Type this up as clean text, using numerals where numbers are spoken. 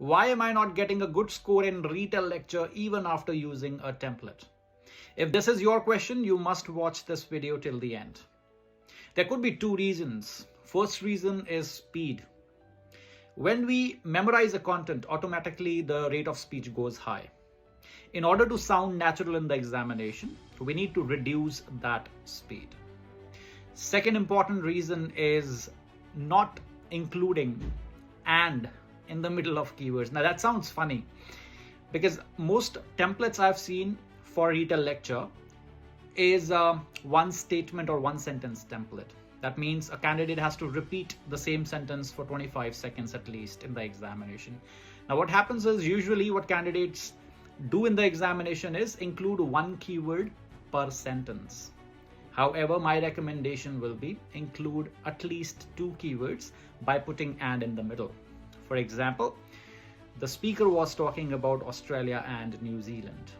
Why am I not getting a good score in Retell Lecture even after using a template? If this is your question, you must watch this video till the end. There could be two reasons. First reason is speed. When we memorize a content, automatically the rate of speech goes high. In order to sound natural in the examination, we need to reduce that speed. Second important reason is not including and in the middle of keywords. Now that sounds funny because most templates I've seen for Retell Lecture is one statement or one sentence template. That means a candidate has to repeat the same sentence for 25 seconds at least in the examination. Now what happens is usually what candidates do in the examination is include one keyword per sentence. However, my recommendation will be include at least two keywords by putting and in the middle. For example, the speaker was talking about Australia and New Zealand.